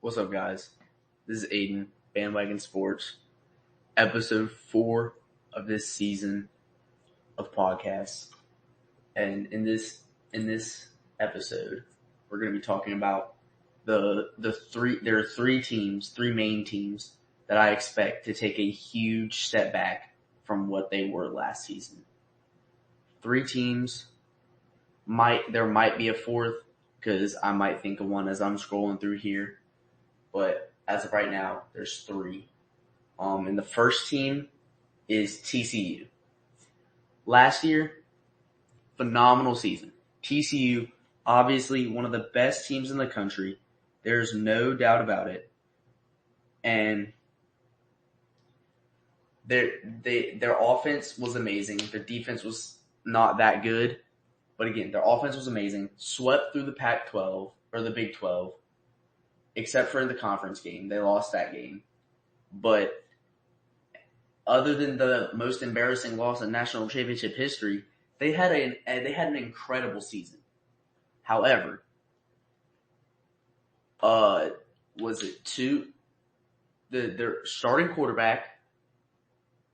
What's up, guys? This is Aiden, Bandwagon Sports, episode 4 of this season of podcasts. And in this episode, we're going to be talking about there are three main teams that I expect to take a huge step back from what they were last season. 3 teams, there might be a fourth, because I might think of one as I'm scrolling through here. But as of right now, there's 3. And the first team is TCU. Last year, phenomenal season. TCU, obviously one of the best teams in the country. There's no doubt about it. And their offense was amazing. Their defense was not that good. But again, their offense was amazing. Swept through the Pac-12, or the Big 12. Except for in the conference game. They lost that game. But other than the most embarrassing loss in national championship history, they had an incredible season. However, their starting quarterback,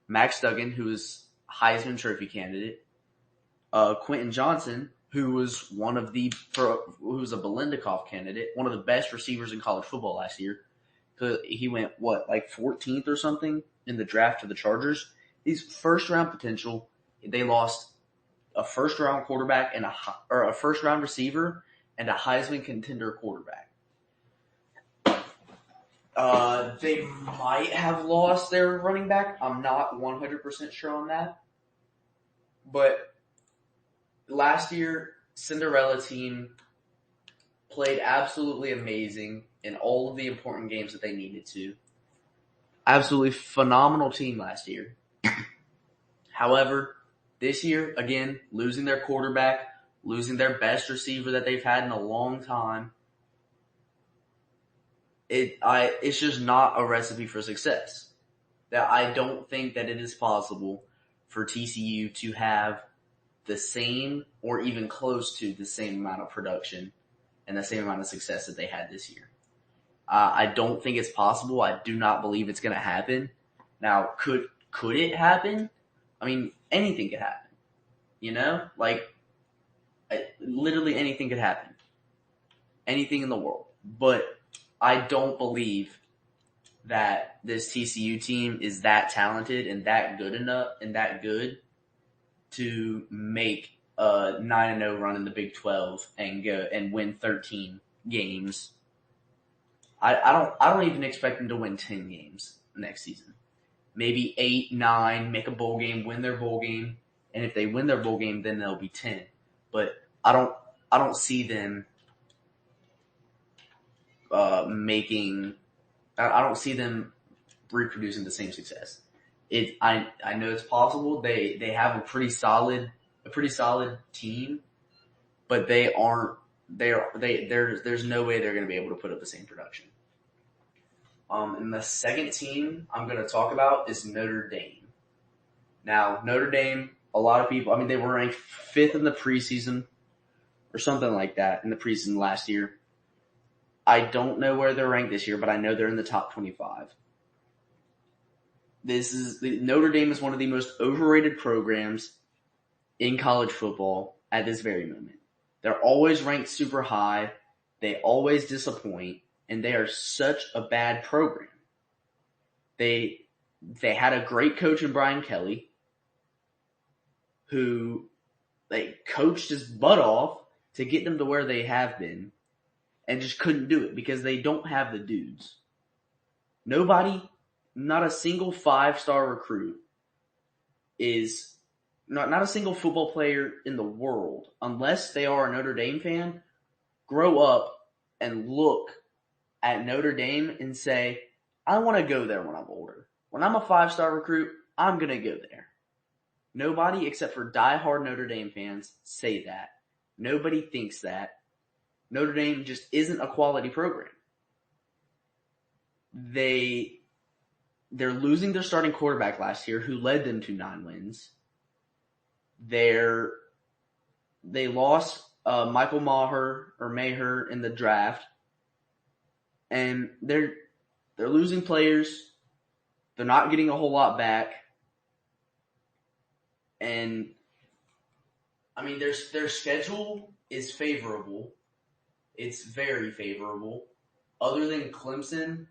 Max Duggan, who was Heisman Trophy candidate, Quentin Johnson, who was who was a Bilenikoff candidate, one of the best receivers in college football last year. He went, 14th or something in the draft to the Chargers. He's first-round potential. They lost a first-round quarterback and a first-round receiver and a Heisman contender quarterback. They might have lost their running back. I'm not 100% sure on that. But last year, Cinderella team played absolutely amazing in all of the important games that they needed to. Absolutely phenomenal team last year. However, this year, again, losing their quarterback, losing their best receiver that they've had in a long time, it's just not a recipe for success. That I don't think that it is possible for TCU to have the same or even close to the same amount of production and the same amount of success that they had this year. I don't think it's possible. I do not believe it's going to happen. Now, could it happen? I mean, anything could happen. Literally anything could happen. Anything in the world. But I don't believe that this TCU team is that talented and that good to make a 9-0 run in the Big 12 and go and win 13 games. I don't even expect them to win 10 games next season. Maybe 8, 9, make a bowl game, win their bowl game, and if they win their bowl game, then they'll be 10. But I don't see them I don't see them reproducing the same success. I know it's possible. They have a pretty solid team, but there's no way they're going to be able to put up the same production. And the second team I'm going to talk about is Notre Dame. Now, Notre Dame, a lot of people, they were ranked 5th in the preseason or something like that in the preseason last year. I don't know where they're ranked this year, but I know they're in the top 25. Notre Dame is one of the most overrated programs in college football at this very moment. They're always ranked super high. They always disappoint, and they are such a bad program. They had a great coach in Brian Kelly, who they coached his butt off to get them to where they have been, and just couldn't do it because they don't have the dudes. Not a single 5-star recruit is not a single football player in the world, unless they are a Notre Dame fan, grow up and look at Notre Dame and say, I want to go there when I'm older. When I'm a 5-star recruit, I'm going to go there. Nobody except for diehard Notre Dame fans say that. Nobody thinks that. Notre Dame just isn't a quality program. They're losing their starting quarterback last year, who led them to 9 wins. They lost Michael Maher in the draft, and they're losing players. They're not getting a whole lot back, and I mean their schedule is favorable. It's very favorable. Other than Clemson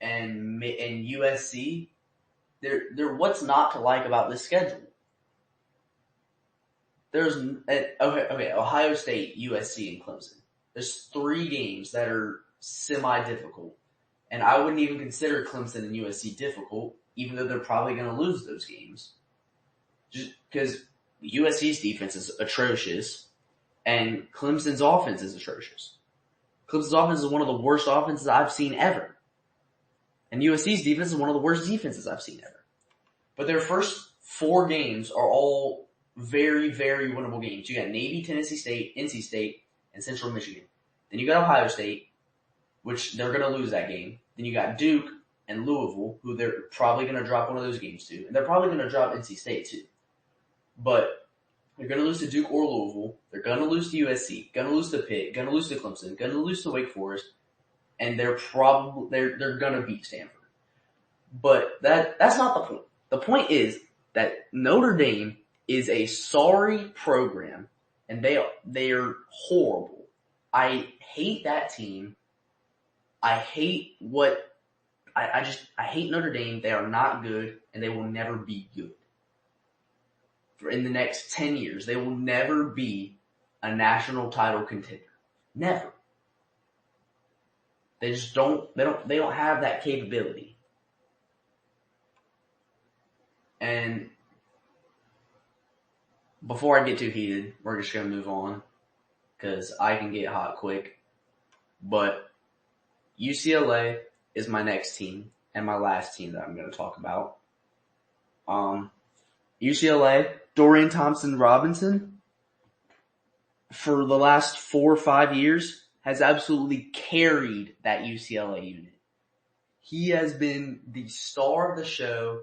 and USC, they're what's not to like about this schedule? There's okay, Ohio State, USC, and Clemson. There's 3 games that are semi-difficult, and I wouldn't even consider Clemson and USC difficult, even though they're probably going to lose those games, just because USC's defense is atrocious and Clemson's offense is atrocious. Clemson's offense is one of the worst offenses I've seen ever, and USC's defense is one of the worst defenses I've seen ever. But their first 4 games are all very, very winnable games. You got Navy, Tennessee State, NC State, and Central Michigan. Then you got Ohio State, which they're going to lose that game. Then you got Duke and Louisville, who they're probably going to drop one of those games to. And they're probably going to drop NC State too. But they're going to lose to Duke or Louisville. They're going to lose to USC, going to lose to Pitt, going to lose to Clemson, going to lose to Wake Forest, and they're going to beat Stanford. But that's not the point. The point is that Notre Dame is a sorry program, and they're horrible. I hate that team. I hate I hate Notre Dame. They are not good, and they will never be good. In the next 10 years, they will never be a national title contender. Never. They just don't have that capability. And before I get too heated, we're just going to move on because I can get hot quick. But UCLA is my next team and my last team that I'm going to talk about. UCLA, Dorian Thompson-Robinson, for the last 4 or 5 years, has absolutely carried that UCLA unit. He has been the star of the show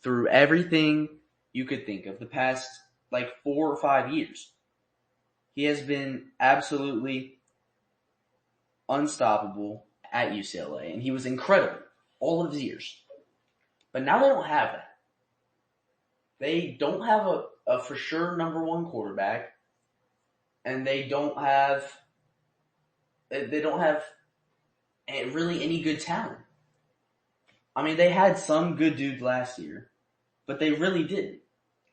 through everything you could think of the past 4 or 5 years. He has been absolutely unstoppable at UCLA, and he was incredible all of his years. But now they don't have that. They don't have a for sure number 1 quarterback, and they don't have really any good talent. I mean, they had some good dudes last year, but they really didn't.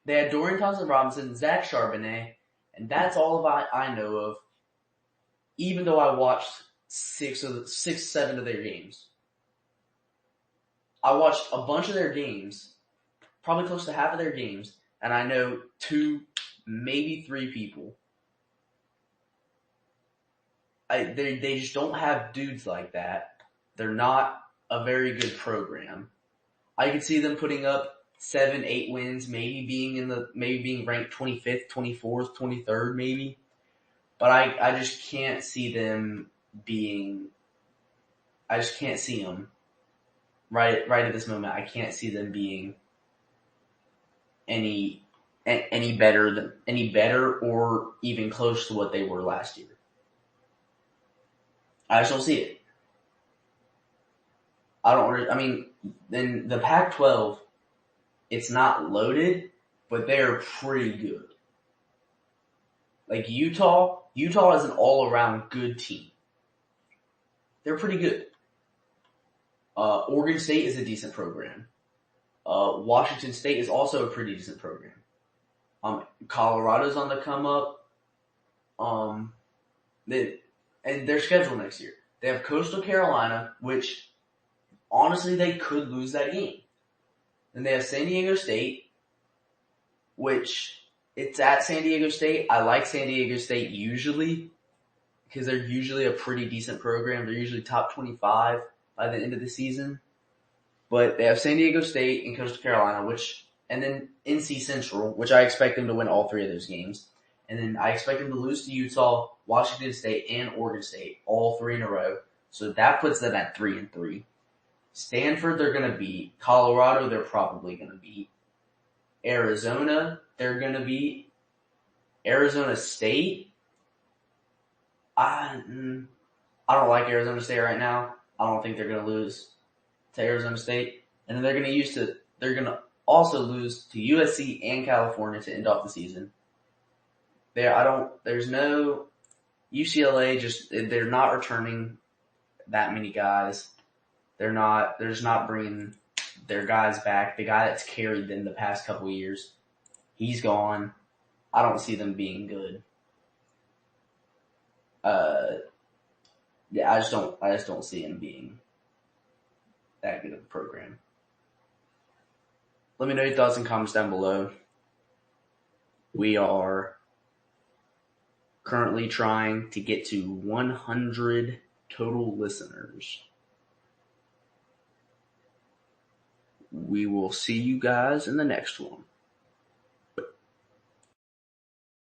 They had Dorian Thompson-Robinson, Zach Charbonnet, and that's all I know of, even though I watched 7 of their games. I watched a bunch of their games, probably close to half of their games, and I know 2, maybe 3 people. They just don't have dudes like that. They're not a very good program. I could see them putting up 7, 8 wins, maybe being ranked 25th, 24th, 23rd, maybe. But I just can't see them being. I just can't see them right at this moment. I can't see them being any better or even close to what they were last year. I just don't see it. Then the Pac-12, it's not loaded, but they're pretty good. Like Utah is an all-around good team. They're pretty good. Oregon State is a decent program. Washington State is also a pretty decent program. Colorado's on the come up. And their schedule next year. They have Coastal Carolina, which honestly they could lose that game. Then they have San Diego State, which it's at San Diego State. I like San Diego State usually because they're usually a pretty decent program. They're usually top 25 by the end of the season. But they have San Diego State and Coastal Carolina, and then NC Central, which I expect them to win all 3 of those games. And then I expect them to lose to Utah, Washington State, and Oregon State, all 3 in a row. So that puts them at 3-3. Stanford, they're going to beat. Colorado, they're probably going to beat. Arizona, they're going to beat. Arizona State, I don't like Arizona State right now. I don't think they're going to lose to Arizona State, and then they're going to also lose to USC and California to end off the season. There's no UCLA. They're not returning that many guys. They're just not bringing their guys back. The guy that's carried them the past couple of years, he's gone. I don't see them being good. Yeah, I just don't see him being that good of a program. Let me know your thoughts and comments down below. We are currently trying to get to 100 total listeners. We will see you guys in the next one.